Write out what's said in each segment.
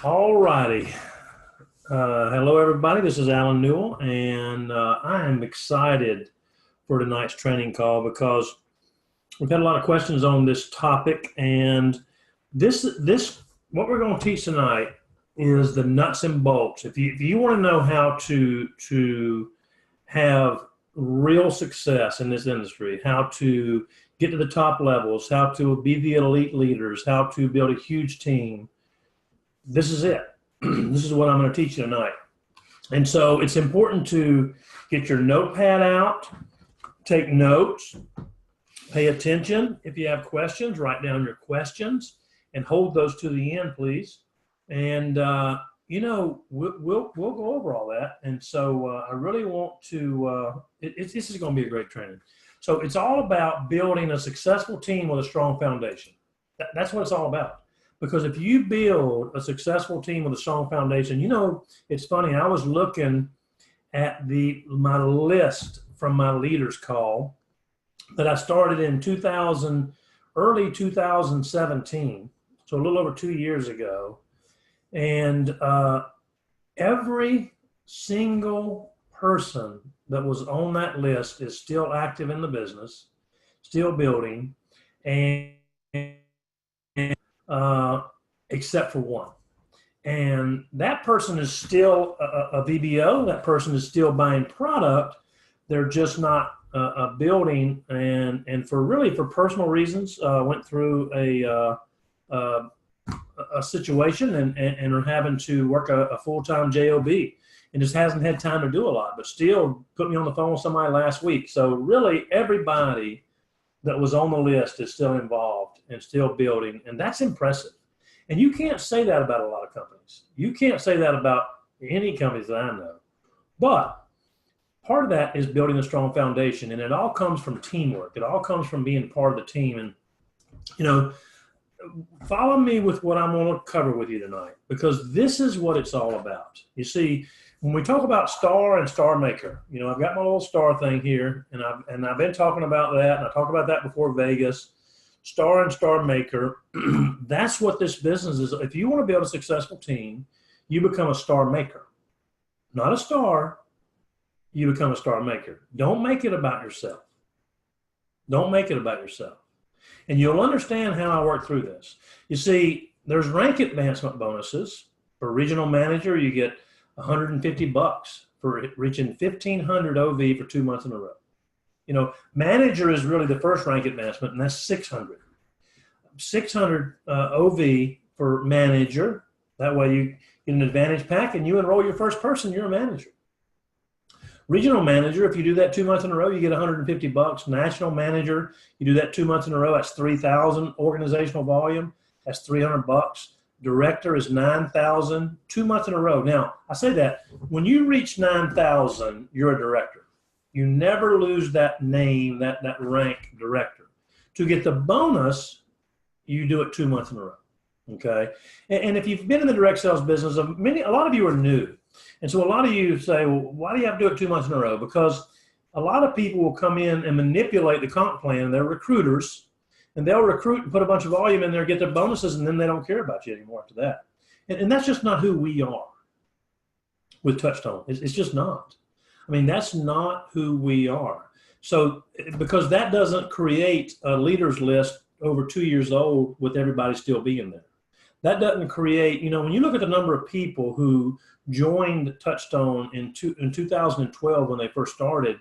All righty. Hello, everybody. This is Alan Newell, and I am excited for tonight's training call because we've had a lot of questions on this topic. And this what we're going to teach tonight is the nuts and bolts. If you want to know how to have real success in this industry, how to get to the top levels, how to be the elite leaders, how to build a huge team, this is it. This is what I'm going to teach you tonight. And so it's important to get your notepad out, take notes, pay attention. If you have questions, write down your questions and hold those to the end, please. And, we'll go over all that. And so I really want to, this is going to be a great training. So it's all about building a successful team with a strong foundation. That's what it's all about. Because if you build a successful team with a strong foundation, it's funny. I was looking at my list from my leaders call that I started in early 2017, so a little over 2 years ago. And every single person that was on that list is still active in the business, still building, and except for one. And that person is still a VBO. That person is still buying product. They're just not building. And for personal reasons, went through a situation and are having to work a full-time job and just hasn't had time to do a lot, but still put me on the phone with somebody last week. So really everybody that was on the list is still involved and still building, and that's impressive. And you can't say that about a lot of companies. You can't say that about any companies that I know. But part of that is building a strong foundation, and it all comes from teamwork. It all comes from being part of the team. And, follow me with what I'm going to cover with you tonight, because this is what it's all about. You see, when we talk about star and star maker, I've got my little star thing here, and I've been talking about that, and I talked about that before Vegas. Star and star maker, that's what this business is. If you want to build a successful team, you become a star maker. Not a star, you become a star maker. Don't make it about yourself. Don't make it about yourself. And you'll understand how I work through this. You see, there's rank advancement bonuses. For regional manager, you get $150 for reaching 1,500 OV for 2 months in a row. Manager is really the first rank advancement, and that's 600. 600 OV for manager. That way you get an advantage pack and you enroll your first person, you're a manager. Regional manager, if you do that 2 months in a row, you get $150. National manager, you do that 2 months in a row, that's 3,000. Organizational volume, that's $300. Director is 9,000, 2 months in a row. Now, I say that when you reach 9,000, you're a director. You never lose that name, that rank, director. To get the bonus, you do it 2 months in a row. Okay, and if you've been in the direct sales business, a lot of you are new. And so a lot of you say, well, why do you have to do it 2 months in a row? Because a lot of people will come in and manipulate the comp plan. They're recruiters, and they'll recruit and put a bunch of volume in there, get their bonuses, and then they don't care about you anymore after that. And that's just not who we are with Touchstone. It's just not. I mean, that's not who we are. So because that doesn't create a leaders list over 2 years old with everybody still being there. That doesn't create, when you look at the number of people who joined Touchstone in 2012 when they first started,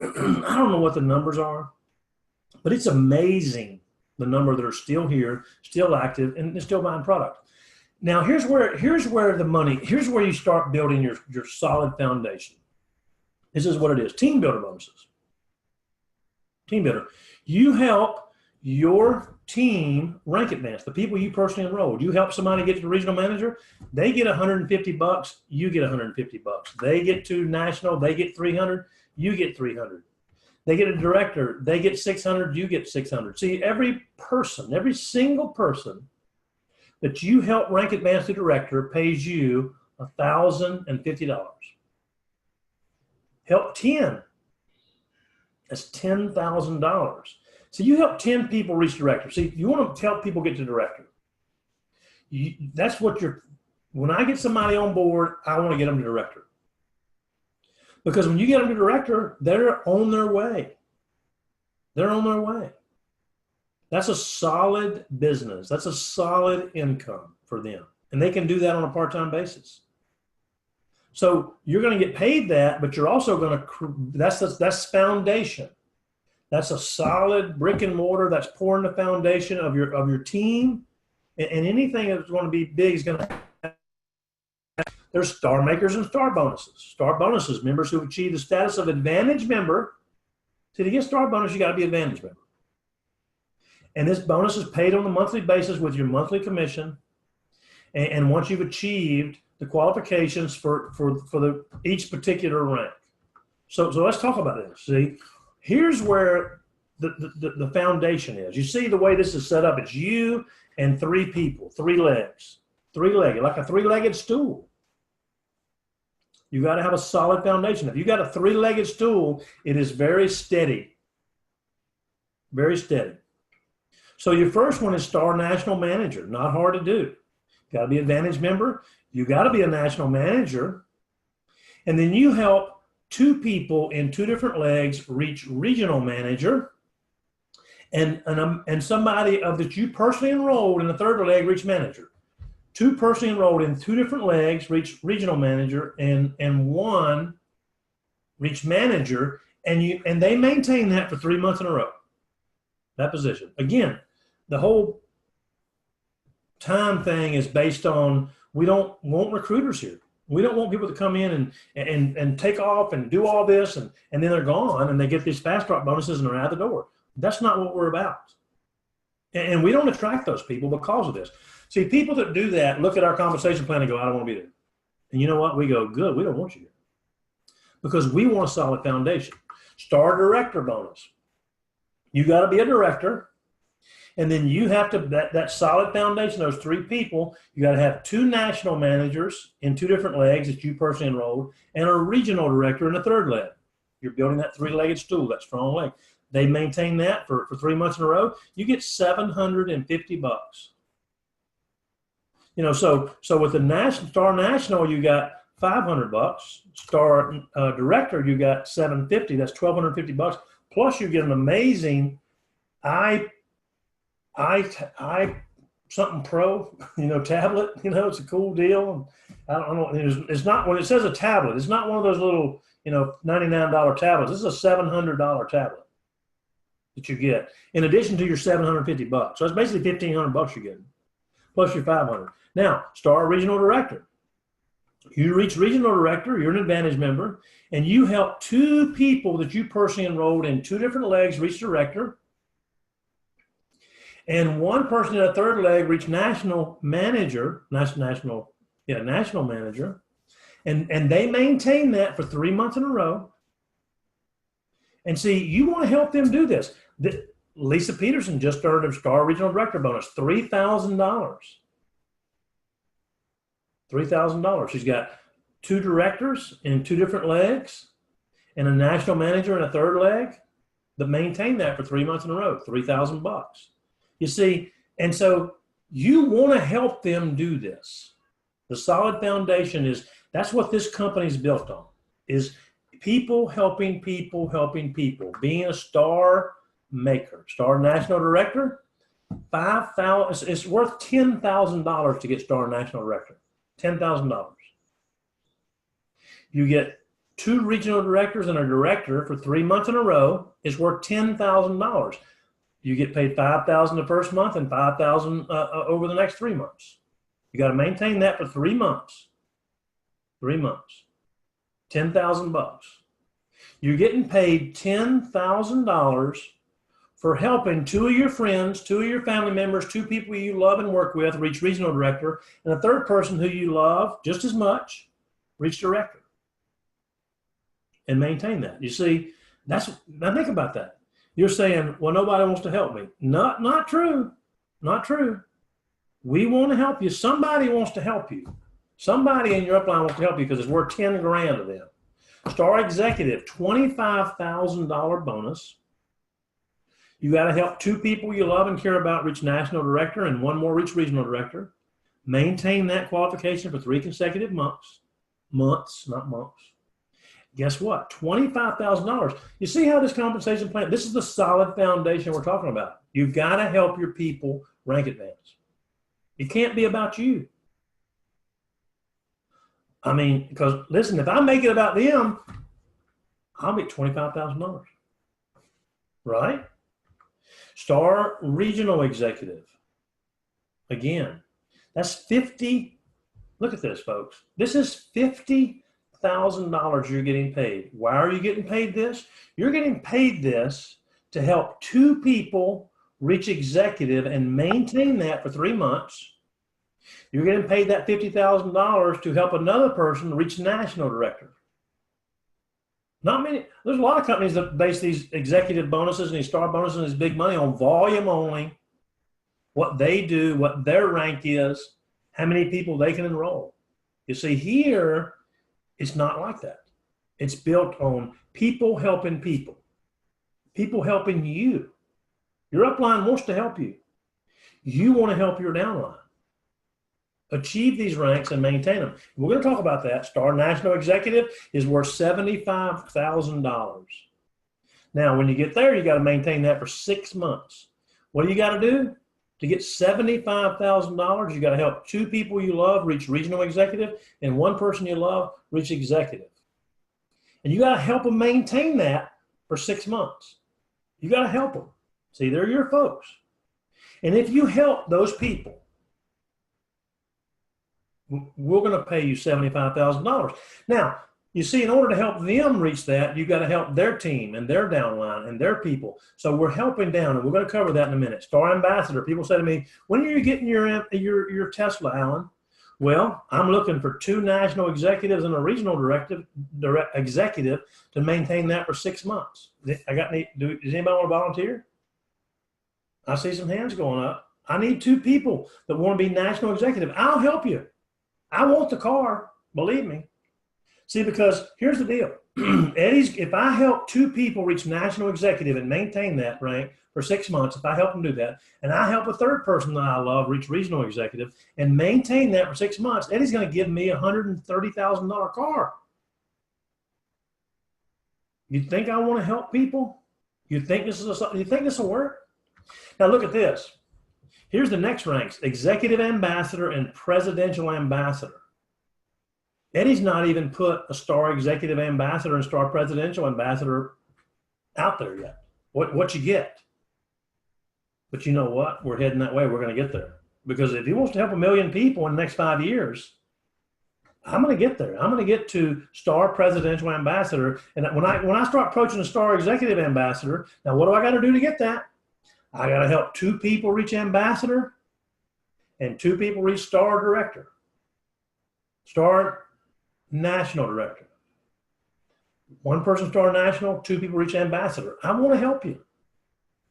I don't know what the numbers are, but it's amazing the number that are still here, still active, and still buying product. Now, here's where you start building your solid foundation. This is what it is. Team builder bonuses. Team builder. You help your team rank advance, the people you personally enrolled. You help somebody get to the regional manager, they get $150, you get $150. They get to national, they get 300, you get 300. They get a director, they get 600, you get 600. See, every single person that you help rank advance to director pays you $1,050. Help 10, that's $10,000. So you help 10 people reach director. See, you want to help people get to director. That's what When I get somebody on board, I want to get them to director. Because when you get them to director, they're on their way. They're on their way. That's a solid business. That's a solid income for them. And they can do that on a part-time basis. So you're going to get paid that, but you're also going to, that's foundation. That's a solid brick and mortar that's pouring the foundation of your team. And anything that's going to be big is going to have. There's star makers and star bonuses. Star bonuses, members who achieve the status of advantage member. See, to get star bonus, you got to be advantage member. And this bonus is paid on a monthly basis with your monthly commission. And once you've achieved the qualifications for each particular rank. So let's talk about this. See, here's where the foundation is. You see the way this is set up. It's you and three people, three legs, three-legged, like a three-legged stool. You got to have a solid foundation. If you got a three-legged stool, it is very steady. Very steady. So your first one is Star National Manager. Not hard to do. Got to be advantage member. You got to be a national manager. And then you help two people in two different legs reach regional manager. And somebody of that you personally enrolled in the third leg reach manager. Two personally enrolled in two different legs reach regional manager, and one reach manager, and they maintain that for 3 months in a row. That position. Again, the whole time thing is based on, we don't want recruiters here. We don't want people to come in and take off and do all this and then they're gone and they get these fast start bonuses and they're out the door. That's not what we're about. And we don't attract those people because of this. See, people that do that look at our compensation plan and go, I don't want to be there. And you know what? We go, good, we don't want you here. Because we want a solid foundation. Star director bonus. You got to be a director. And then you have to, that solid foundation, those three people, you got to have two national managers in two different legs that you personally enrolled, and a regional director in the third leg. You're building that three-legged stool, that strong leg. They maintain that for 3 months in a row. You get $750. You know, so with the Star National, you got $500. Star Director, you got $750. That's $1,250. Plus, you get an amazing something pro, tablet. It's a cool deal. I don't know. It's not, when it says a tablet, it's not one of those little, $99 tablets. This is a $700 tablet that you get in addition to your $750. So it's basically $1,500 you're getting, plus your $500. Now, Star Regional Director. You reach Regional Director, you're an advantage member, and you help two people that you personally enrolled in two different legs reach Director, and one person in a third leg reach National Manager, National Manager, and they maintain that for 3 months in a row. And see, you want to help them do this. Lisa Peterson just earned a Star Regional Director bonus, $3,000. $3,000. She's got two directors in two different legs and a national manager in a third leg that maintain that for 3 months in a row, $3,000. You see, and so you want to help them do this. The solid foundation that's what this company is built on, is people helping people, helping people, being a star maker. Star National Director, $5,000. It's worth $10,000 to get Star National Director. $10,000. You get two regional directors and a director for 3 months in a row. It's worth $10,000. You get paid $5,000 the first month and $5,000 over the next 3 months. You got to maintain that for 3 months. 3 months. $10,000. You're getting paid $10,000 for helping two of your friends, two of your family members, two people you love and work with reach regional director, and a third person who you love just as much reach director. And maintain that. You see, now think about that. You're saying, well, nobody wants to help me. Not true. Not true. We want to help you. Somebody wants to help you. Somebody in your upline wants to help you because it's worth $10,000 to them. Star Executive, $25,000 bonus. You got to help two people you love and care about reach National Director and one more reach Regional Director. Maintain that qualification for 3 consecutive months. Months, not months. Guess what? $25,000. You see how this compensation plan, this is the solid foundation we're talking about. You've got to help your people rank advance. It can't be about you. I mean, because listen, if I make it about them, I'll make $25,000. Right? Star regional executive. Again, that's 50. Look at this, folks. This is $50,000 you're getting paid. Why are you getting paid this? You're getting paid this to help 2 people reach executive and maintain that for 3 months. You're getting paid that $50,000 to help another person reach national director. Not many. There's a lot of companies that base these executive bonuses and these star bonuses and this big money on volume only, what they do, what their rank is, how many people they can enroll. You see, here, it's not like that. It's built on people helping people helping you. Your upline wants to help you. You want to help your downline. Achieve these ranks and maintain them. We're going to talk about that. Star National Executive is worth $75,000. Now, when you get there, you got to maintain that for 6 months. What do you got to do? To get $75,000, you got to help 2 people you love reach regional executive and 1 person you love reach executive. And you got to help them maintain that for 6 months. You got to help them. See, they're your folks. And if you help those people, we're going to pay you $75,000. Now, you see, in order to help them reach that, you got to help their team and their downline and their people. So we're helping down, and we're going to cover that in a minute. Star Ambassador. People say to me, when are you getting your Tesla, Alan? Well, I'm looking for 2 national executives and a regional executive to maintain that for 6 months. Does anybody want to volunteer? I see some hands going up. I need 2 people that want to be national executive. I'll help you. I want the car, believe me. See, because here's the deal. If I help 2 people reach national executive and maintain that rank for 6 months, if I help them do that, and I help a 3rd person that I love reach regional executive and maintain that for 6 months, Eddie's going to give me a $130,000 car. You think I want to help people? You think this will work? Now look at this. Here's the next ranks: executive ambassador and presidential ambassador. Eddie's not even put a star executive ambassador and star presidential ambassador out there yet. What you get? But you know what? We're heading that way. We're going to get there. Because if he wants to help 1 million people in the next 5 years, I'm going to get there. I'm going to get to star presidential ambassador. And when I start approaching a star executive ambassador, now what do I got to do to get that? I got to help 2 people reach ambassador and 2 people reach star director, star national director. 1 person star national, 2 people reach ambassador. I want to help you.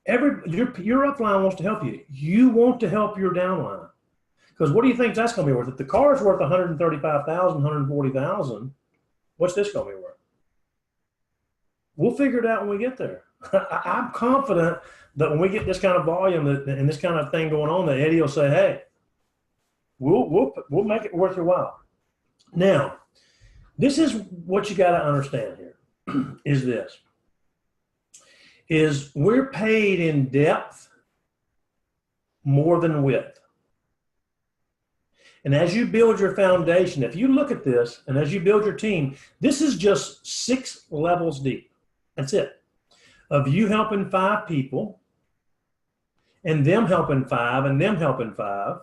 Your upline wants to help you. You want to help your downline. Because what do you think that's going to be worth? If the car is worth $135,000, $140,000, what's this going to be worth? We'll figure it out when we get there. I'm confident that when we get this kind of volume and this kind of thing going on, that Eddie will say, hey, we'll make it worth your while. Now, this is what you got to understand here, is we're paid in depth more than width. And as you build your foundation, if you look at this, and as you build your team, this is just 6 levels deep. That's it. Of you helping 5 people, and them helping 5, and them helping 5.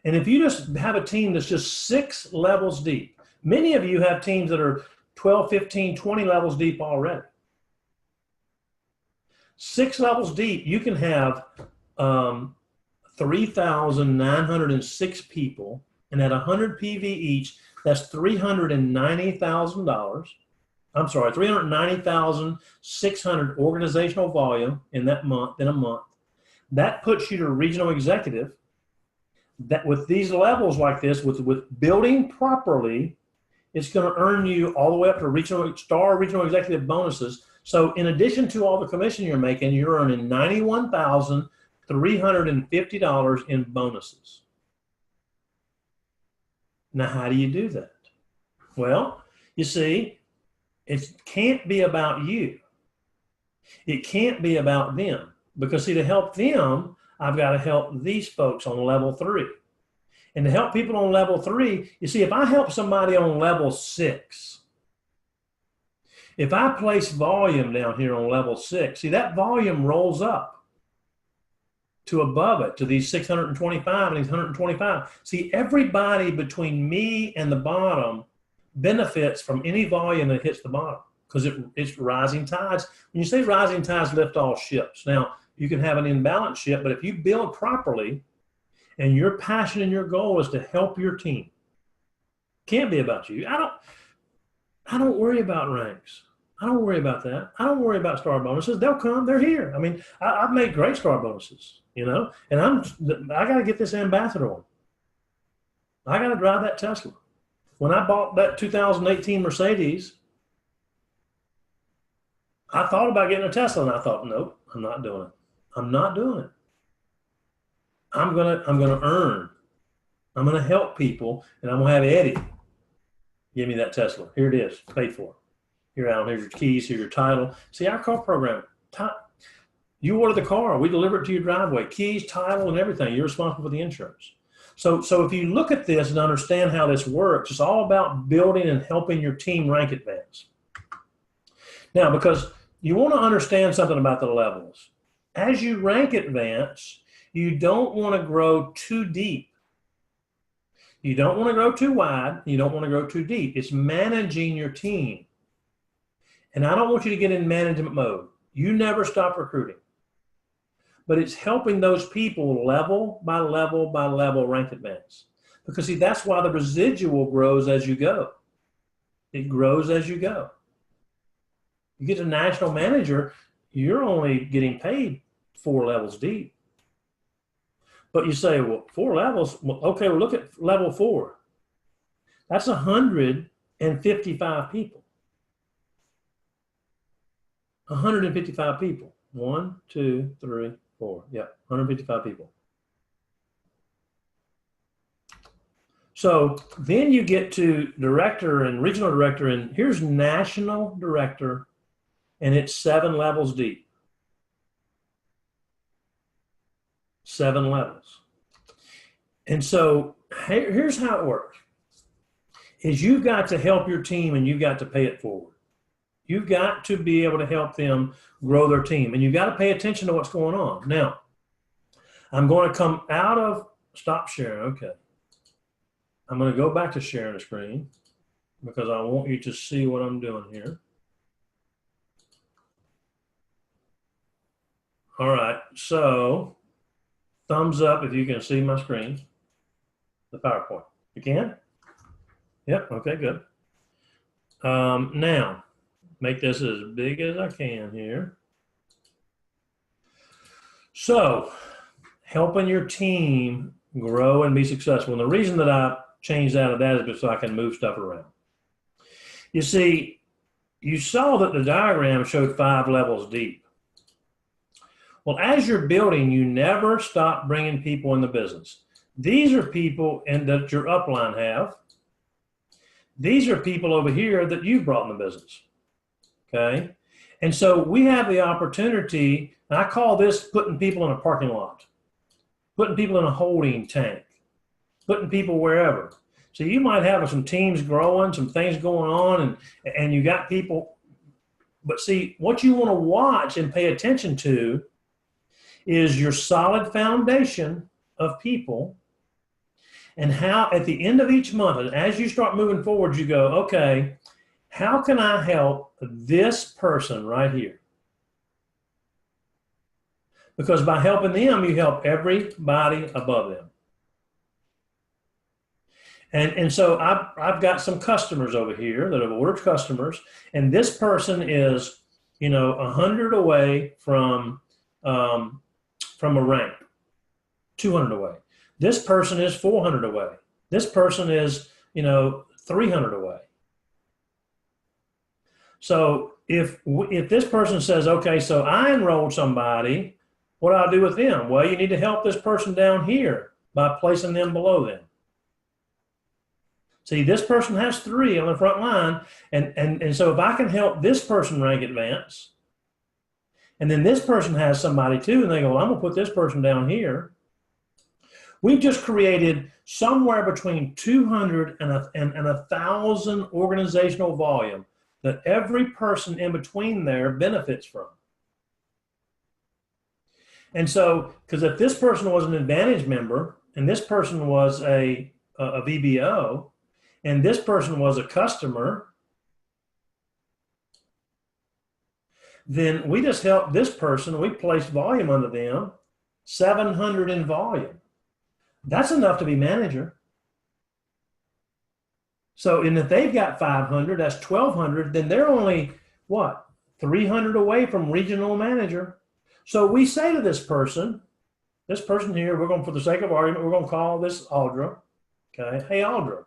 And if you just have a team that's just 6 levels deep, many of you have teams that are 12, 15, 20 levels deep already. 6 levels deep, you can have 3,906 people, and at 100 PV each, that's $390,000. I'm sorry, 390,600 organizational volume in a month. That puts you to regional executive. That with these levels like this, with building properly, it's going to earn you all the way up to regional executive bonuses. So in addition to all the commission you're making, you're earning $91,350 in bonuses. Now, how do you do that? Well, you see, it can't be about you. It can't be about them. Because, see, to help them, I've got to help these folks on level 3. And to help people on level 3, you see, if I help somebody on level 6, if I place volume down here on level 6, see, that volume rolls up to above it, to these 625 and these 125. See, everybody between me and the bottom benefits from any volume that hits the bottom, because it's rising tides. When you say rising tides lift all ships. Now, you can have an imbalanced ship, but if you build properly and your passion and your goal is to help your team, can't be about you. I don't worry about ranks. I don't worry about that. I don't worry about star bonuses. They'll come. They're here. I mean, I've made great star bonuses, and I got to get this ambassador on. I got to drive that Tesla. When I bought that 2018 Mercedes, I thought about getting a Tesla, and I thought, nope, I'm not doing it. I'm not doing it. I'm gonna earn. I'm gonna help people, and I'm gonna have Eddie give me that Tesla. Here it is, paid for. Here, Alan, here's your keys, here's your title. See, our car program, you order the car, we deliver it to your driveway, keys, title, and everything. You're responsible for the insurance. So if you look at this and understand how this works, it's all about building and helping your team rank advance. Now, because you want to understand something about the levels. As you rank advance, you don't want to grow too deep. You don't want to grow too wide. You don't want to grow too deep. It's managing your team. And I don't want you to get in management mode. You never stop recruiting. But it's helping those people level by level by level rank advance. Because, see, that's why the residual grows as you go. It grows as you go. You get to national manager, you're only getting paid 4 levels deep. But you say, well, 4 levels? Well, okay, well, look at level 4. That's 155 people. 155 people. 1, 2, 3, 4. Yeah, 155 people. So then you get to director and regional director, and here's national director, and it's 7 levels deep. 7 levels. And so here's how it works. Is you've got to help your team, and you've got to pay it forward. You've got to be able to help them grow their team, and you've got to pay attention to what's going on. Now, I'm going to come out of stop sharing. Okay. I'm going to go back to sharing the screen because I want you to see what I'm doing here. All right. So thumbs up if you can see my screen, the PowerPoint. You can? Yep. Okay, good. Now, make this as big as I can here. So, helping your team grow and be successful. And the reason that I changed out of that is so I can move stuff around. You see, you saw that the diagram showed 5 levels deep. Well, as you're building, you never stop bringing people in the business. These are people that your upline have. These are people over here that you've brought in the business. Okay? And so we have the opportunity, and I call this putting people in a parking lot, putting people in a holding tank, putting people wherever. So you might have some teams growing, some things going on, and you got people. But see, what you want to watch and pay attention to is your solid foundation of people, and how at the end of each month, and as you start moving forward, you go, okay, how can I help this person right here? Because by helping them, you help everybody above them. And so I've got some customers over here that have ordered customers, and this person is, 100 away from a rank, 200 away. This person is 400 away. This person is, 300 away. So if this person says, okay, so I enrolled somebody, what do I do with them? Well, you need to help this person down here by placing them below them. See, this person has 3 on the front line. And so if I can help this person rank advance, and then this person has somebody too, and they go, well, I'm going to put this person down here. We've just created somewhere between 200 and 1,000 organizational volume that every person in between there benefits from. And so, because if this person was an Advantage member, and this person was a VBO, and this person was a customer, then we just helped this person, we placed volume under them, 700 in volume. That's enough to be manager. So, and if they've got 500, that's 1,200, then they're only, what, 300 away from regional manager. So we say to this person here, we're going, for the sake of argument, we're going to call this Audra. Okay, hey Audra,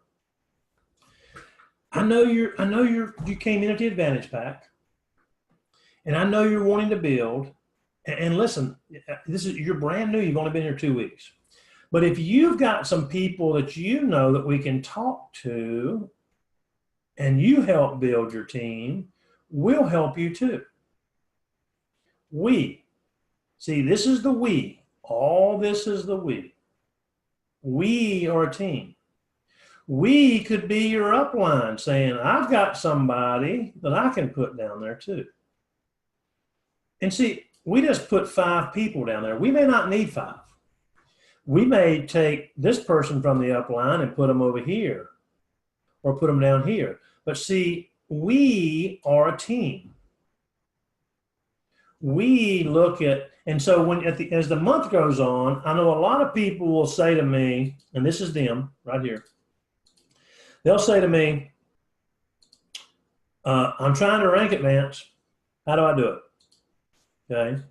I know you came in at the Advantage Pack, and I know you're wanting to build. And listen, you're brand new. You've only been here 2 weeks. But if you've got some people that you know that we can talk to, and you help build your team, we'll help you too. We. See, this is the we. All this is the we. We are a team. We could be your upline saying, I've got somebody that I can put down there too. And see, we just put 5 people down there. We may not need 5. We may take this person from the upline and put them over here or put them down here. But see, we are a team. We look at, and so when as the month goes on, I know a lot of people will say to me, and this is them right here, they'll say to me, I'm trying to rank advance. How do I do it? Okay,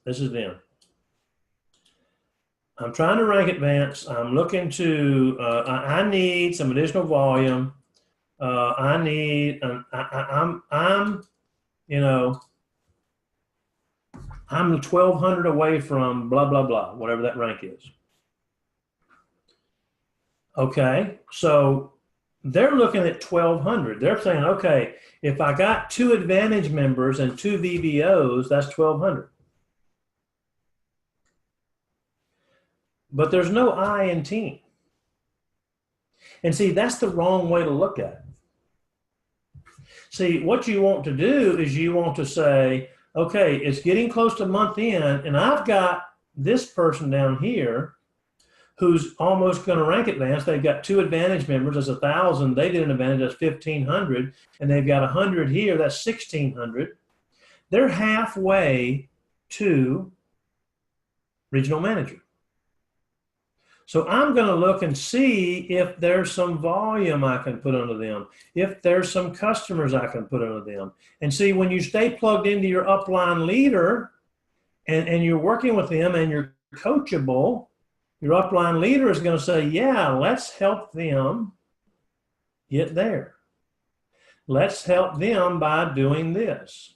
this is them. I'm trying to rank advance. I'm looking to, I need some additional volume. I need, I'm, you know, I'm 1,200 away from blah, blah, blah, whatever that rank is. Okay, so they're looking at 1,200. They're saying, okay, if I got 2 Advantage members and 2 VBOs, that's 1,200. But there's no I in team. And see, that's the wrong way to look at it. See, what you want to do is you want to say, okay, it's getting close to month end, and I've got this person down here who's almost going to rank advance. They've got 2 Advantage members, that's 1,000. They did an Advantage, that's 1,500. And they've got 100 here, that's 1,600. They're halfway to regional manager. So I'm going to look and see if there's some volume I can put under them, if there's some customers I can put under them. And see, when you stay plugged into your upline leader and you're working with them and you're coachable, your upline leader is going to say, yeah, let's help them get there. Let's help them by doing this.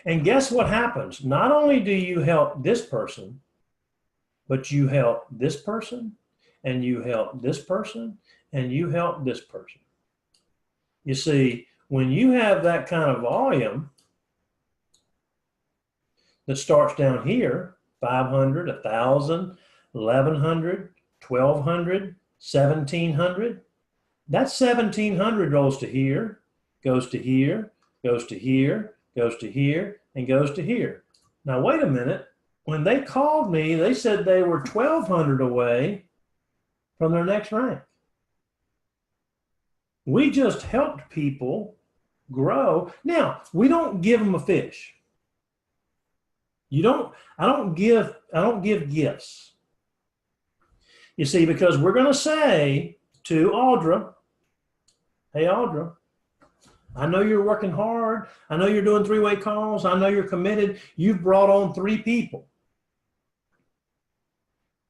And guess what happens? Not only do you help this person, but you help this person, and you help this person, and you help this person. You see, when you have that kind of volume that starts down here, 500, 1,000, 1,100, 1,200, 1,700, that 1,700 rolls to here, goes to here, goes to here, goes to here, and goes to here. Now, wait a minute. When they called me, they said they were 1,200 away from their next rank. We just helped people grow. Now, we don't give them a fish. I don't give gifts. You see, because we're going to say to Audra, hey, Audra, I know you're working hard. I know you're doing 3-way calls. I know you're committed. You've brought on 3 people.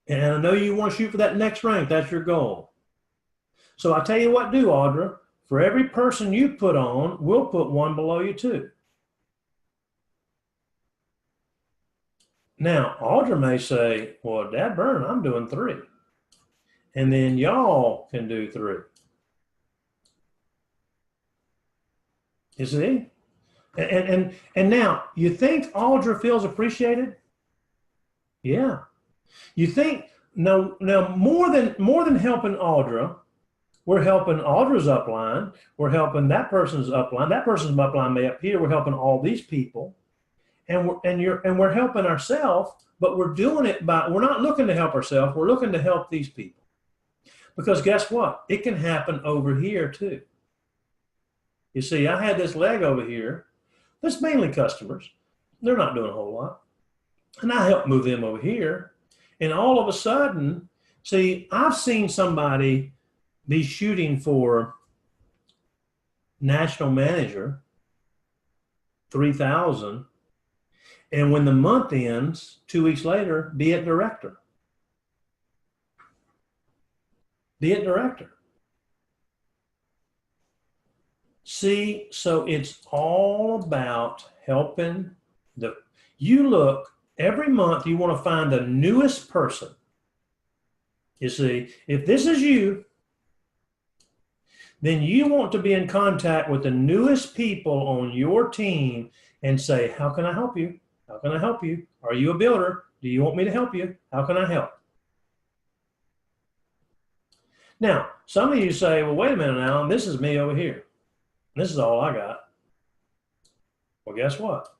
And I know you want to shoot for that next rank. That's your goal. So I tell you what, do, Audra. For every person you put on, we'll put 1 below you too. Now, Audra may say, well, Dad Burn, I'm doing 3. And then y'all can do 3. You see? And now, you think Audra feels appreciated? Yeah. You think, no, now more than helping Audra, we're helping Audra's upline. We're helping that person's upline. That person's upline may appear. We're helping all these people, and we're helping ourselves. But we're doing it we're not looking to help ourselves. We're looking to help these people, because guess what? It can happen over here too. You see, I had this leg over here. That's mainly customers. They're not doing a whole lot, and I helped move them over here. And all of a sudden, see, I've seen somebody be shooting for national manager, 3,000, and when the month ends, 2 weeks later, be it director. Be it director. See, so it's all about helping you look every month, you want to find the newest person. You see, if this is you, then you want to be in contact with the newest people on your team and say, how can I help you? How can I help you? Are you a builder? Do you want me to help you? How can I help? Now, some of you say, well, wait a minute, Alan, this is me over here. This is all I got. Well, guess what?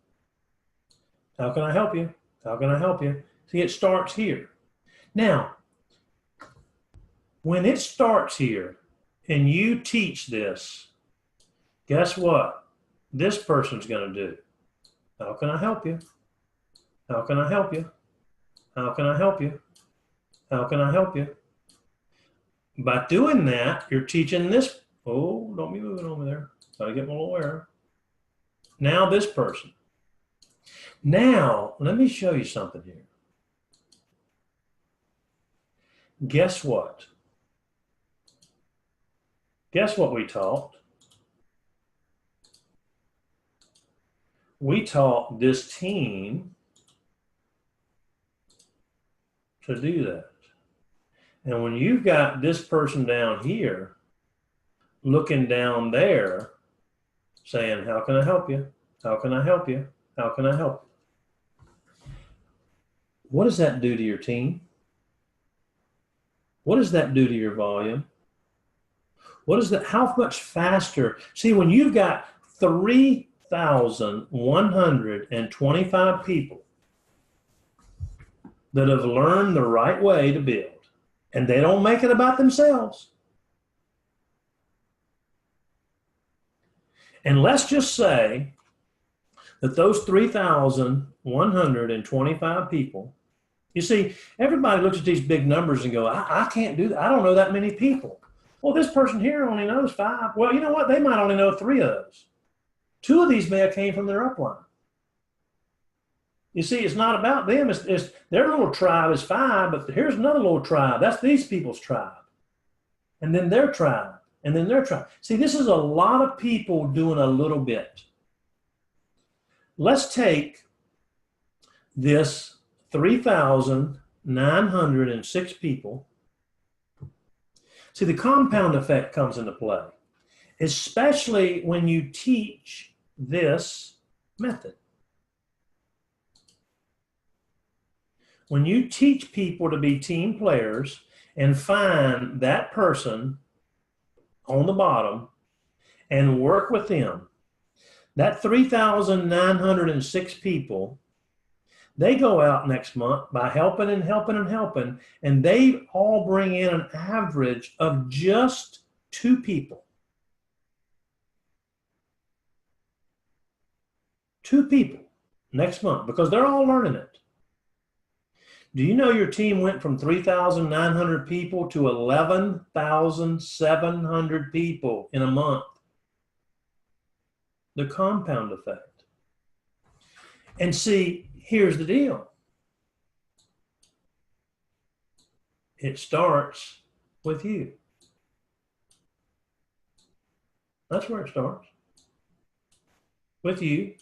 How can I help you? How can I help you? See, it starts here. Now, when it starts here and you teach this, guess what this person's going to do? How can I help you? How can I help you? How can I help you? How can I help you? By doing that, you're teaching this. Oh, don't be moving over there. Got to get my little air. Now this person. Now, let me show you something here. Guess what? Guess what we taught? We taught this team to do that. And when you've got this person down here, looking down there, saying, how can I help you? How can I help you? How can I help you? What does that do to your team? What does that do to your volume? What is that? How much faster? See, when you've got 3,125 people that have learned the right way to build, and they don't make it about themselves. And let's just say that those 3,125 people, you see, everybody looks at these big numbers and go, I can't do that. I don't know that many people. Well, this person here only knows 5. Well, you know what? They might only know 3 of those. 2 of these may have came from their upline. You see, it's not about them. It's their little tribe is 5, but here's another little tribe. That's these people's tribe. And then their tribe. And then their tribe. See, this is a lot of people doing a little bit. Let's take this 3,906 people. See, the compound effect comes into play, especially when you teach this method. When you teach people to be team players and find that person on the bottom and work with them, that 3,906 people, they go out next month by helping and helping and helping, and they all bring in an average of just 2 people. 2 people next month, because they're all learning it. Do you know your team went from 3,900 people to 11,700 people in a month? The compound effect. And see, here's the deal. It starts with you. That's where it starts. With you.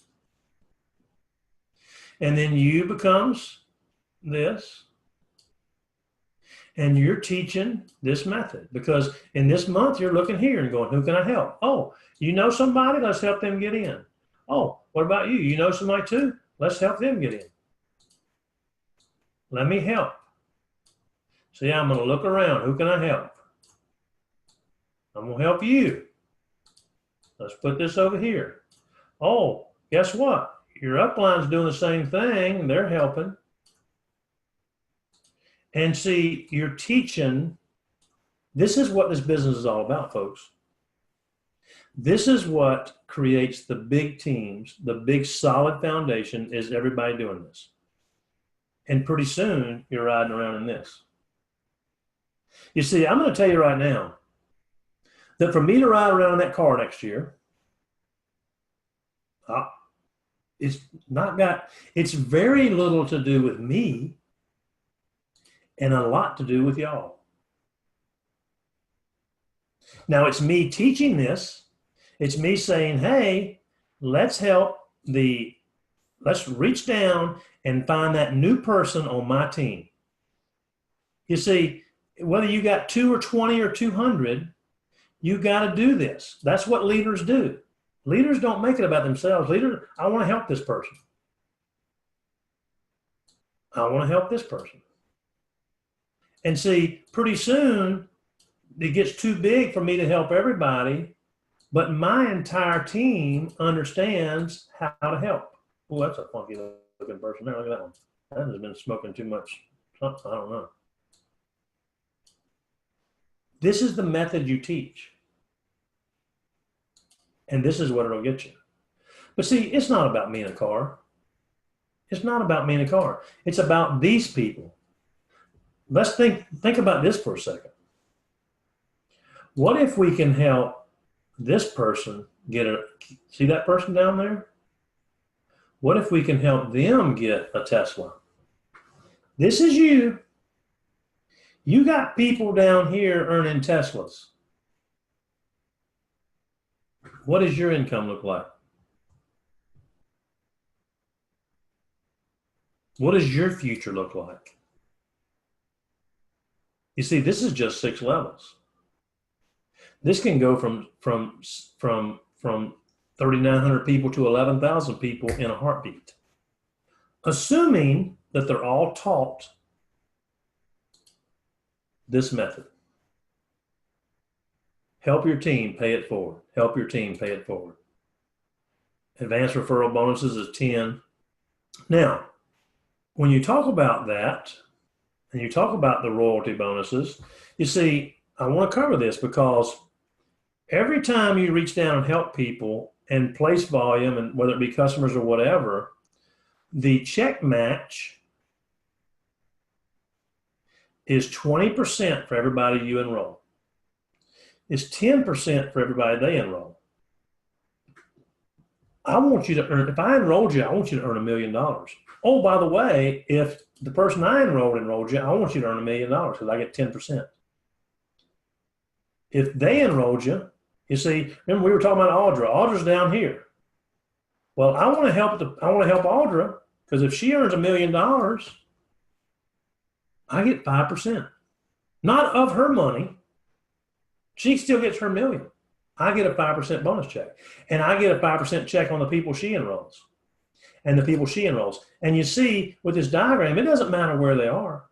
And then you becomes this. And you're teaching this method because in this month you're looking here and going, who can I help? Oh, you know somebody? Let's help them get in. Oh, what about you? You know somebody too? Let's help them get in. Let me help. See, I'm going to look around. Who can I help? I'm going to help you. Let's put this over here. Oh, guess what? Your upline's doing the same thing. They're helping. And see, you're teaching. This is what this business is all about, folks. This is what creates the big teams, the big solid foundation is everybody doing this. And pretty soon you're riding around in this. You see, I'm going to tell you right now that for me to ride around in that car next year, it's very little to do with me and a lot to do with y'all. Now it's me teaching this. It's me saying, hey, let's reach down and find that new person on my team. You see, whether you got 2 or 20 or 200, you got to do this. That's what leaders do. Leaders don't make it about themselves. Leaders, I want to help this person. I want to help this person. And see, pretty soon it gets too big for me to help everybody, but my entire team understands how to help. Oh, that's a funky looking person there. Look at that one. That has been smoking too much. I don't know. This is the method you teach. And this is what it'll get you. But see, it's not about me in a car. It's not about me in a car. It's about these people. Let's think about this for a second. What if we can help this person see that person down there? What if we can help them get a Tesla? This is you. You got people down here earning Teslas. What does your income look like? What does your future look like? You see, this is just 6 levels. This can go from 3,900 people to 11,000 people in a heartbeat, assuming that they're all taught this method. Help your team, pay it forward. Help your team, pay it forward. Advanced referral bonuses is 10. Now, when you talk about that, and you talk about the royalty bonuses, you see, I want to cover this because every time you reach down and help people and place volume, and whether it be customers or whatever, the check match is 20% for everybody you enroll. It's 10% for everybody they enroll. I want you to earn, if I enrolled you, I want you to earn $1 million. Oh, by the way, if the person I enrolled you, I want you to earn $1 million because I get 10%. If they enrolled you, you see, remember we were talking about Audra. Audra's down here. Well, I want to help Audra because if she earns $1 million, I get 5%. Not of her money. She still gets her $1 million. I get a 5% bonus check. And I get a 5% check on the people she enrolls. And the people she enrolls. And you see, with this diagram, it doesn't matter where they are.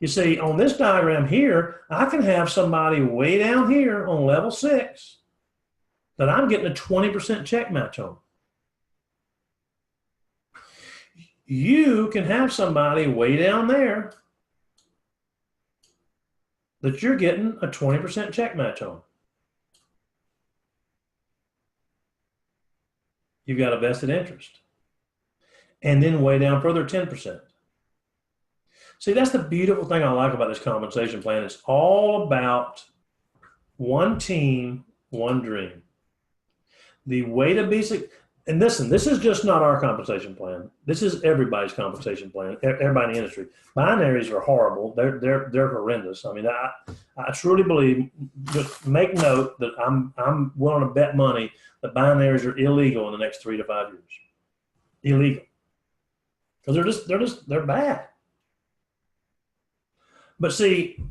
You see, on this diagram here, I can have somebody way down here on level 6 that I'm getting a 20% check match on. You can have somebody way down there that you're getting a 20% check match on. You've got a vested interest. And then way down further, 10%. See, that's the beautiful thing I like about this compensation plan. It's all about one team, one dream. The way to be, and listen, this is just not our compensation plan. This is everybody's compensation plan, everybody in the industry. Binaries are horrible. They're horrendous. I mean, I truly believe, just make note that I'm willing to bet money that binaries are illegal in the next 3 to 5 years. Illegal. Because they're bad. But see,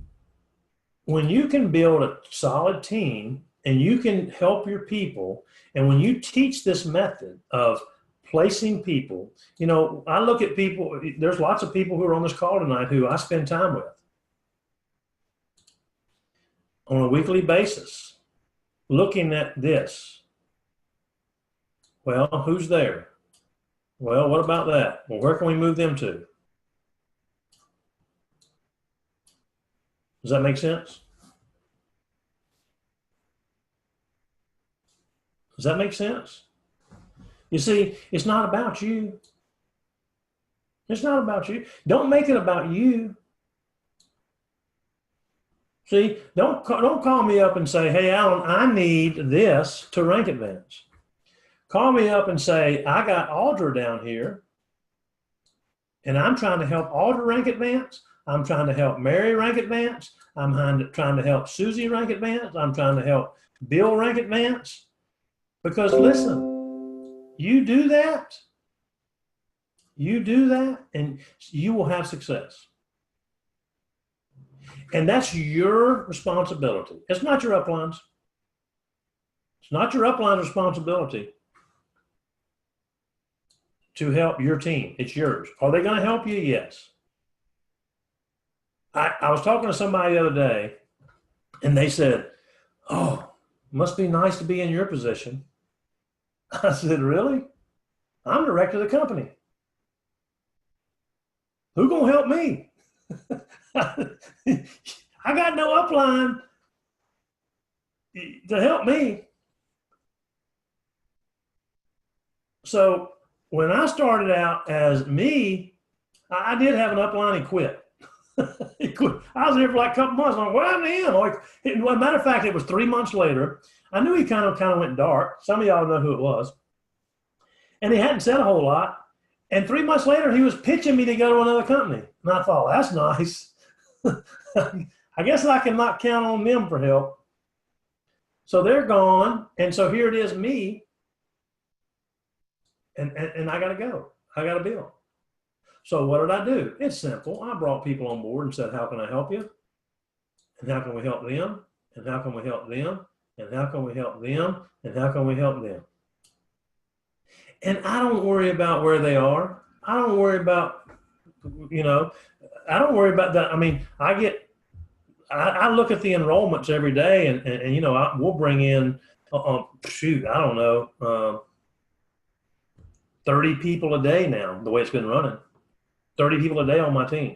when you can build a solid team and you can help your people, and when you teach this method of placing people, you know, I look at people, there's lots of people who are on this call tonight who I spend time with on a weekly basis, looking at this. Well, who's there? Well, what about that? Well, where can we move them to? Does that make sense? Does that make sense? You see, it's not about you. It's not about you. Don't make it about you. See, don't call me up and say, hey, Alan, I need this to rank advance. Call me up and say, I got Audra down here, and I'm trying to help Audra rank advance. I'm trying to help Mary rank advance. I'm trying to help Susie rank advance. I'm trying to help Bill rank advance. Because listen, you do that, and you will have success. And that's your responsibility. It's not your upline's. It's not your upline's responsibility to help your team. It's yours. Are they going to help you? Yes. I was talking to somebody the other day, and they said, oh, must be nice to be in your position. I said, really? I'm director of the company. Who gonna help me? I got no upline to help me. So when I started out as me, I did have an upline. He quit. He quit. I was there for like a couple months. I'm like, what happened to him? Like, well, matter of fact, it was 3 months later. I knew he kind of went dark. Some of y'all know who it was. And he hadn't said a whole lot. And 3 months later, he was pitching me to go to another company. And I thought, that's nice. I guess I can not count on them for help. So they're gone. And so here it is, me. And I got to go. I got to build. So what did I do? It's simple. I brought people on board and said, how can I help you? And how can we help them? And how can we help them? And how can we help them? And how can we help them? And I don't worry about where they are. I don't worry about, you know, I don't worry about that. I mean, I look at the enrollments every day and you know, we'll bring in, shoot, I don't know, 30 people a day now, the way it's been running. 30 people a day on my team.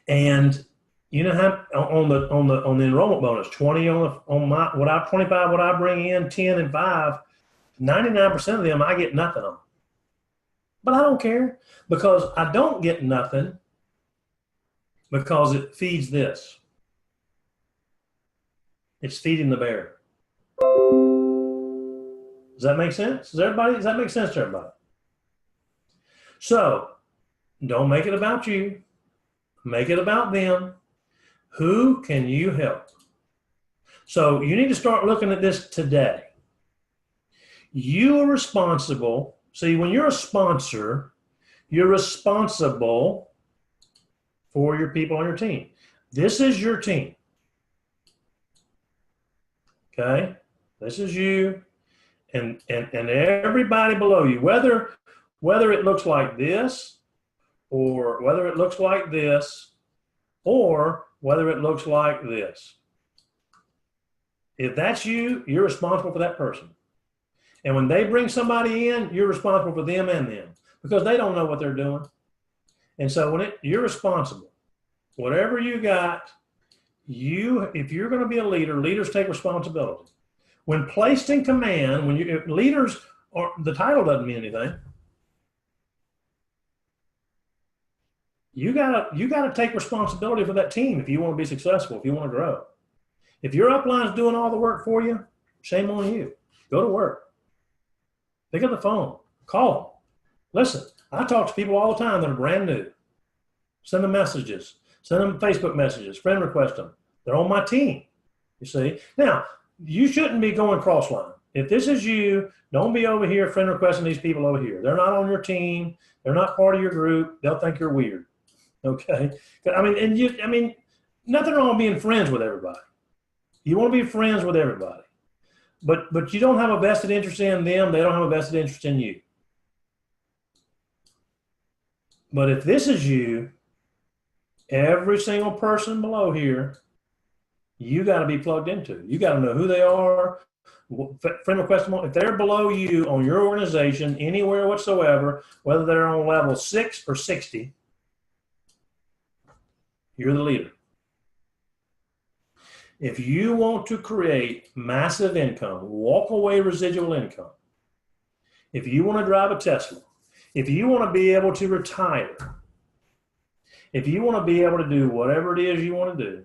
And you know how on the enrollment bonus, 20 on my 25 what I bring in, 10 and 5, 99% of them I get nothing on. But I don't care, because I don't get nothing because it feeds this. It's feeding the bear. Does that make sense? Does that make sense to everybody? So don't make it about you. Make it about them. Who can you help? So you need to start looking at this today. You are responsible. See, when you're a sponsor, you're responsible for your people on your team. This is your team. Okay? This is you and everybody below you, whether it looks like this, or whether it looks like this, or whether it looks like this. If that's you, you're responsible for that person. And when they bring somebody in, you're responsible for them and them, because they don't know what they're doing. And so you're responsible. Whatever you got, if you're going to be a leader, leaders take responsibility. When placed in command, leaders the title doesn't mean anything. You gotta take responsibility for that team if you want to be successful, if you want to grow. If your upline is doing all the work for you, shame on you. Go to work. Pick up the phone. Call them. Listen, I talk to people all the time that are brand new. Send them messages. Send them Facebook messages. Friend request them. They're on my team, you see. Now, you shouldn't be going cross-line. If this is you, don't be over here friend requesting these people over here. They're not on your team. They're not part of your group. They'll think you're weird. Okay. I mean, nothing wrong with being friends with everybody. You want to be friends with everybody, but you don't have a vested interest in them. They don't have a vested interest in you. But if this is you, every single person below here, you got to be plugged into. You got to know who they are. Friend request them. If they're below you on your organization, anywhere whatsoever, whether they're on level 6 or 60, you're the leader. If you want to create massive income, walk away residual income, if you want to drive a Tesla, if you want to be able to retire, if you want to be able to do whatever it is you want to do,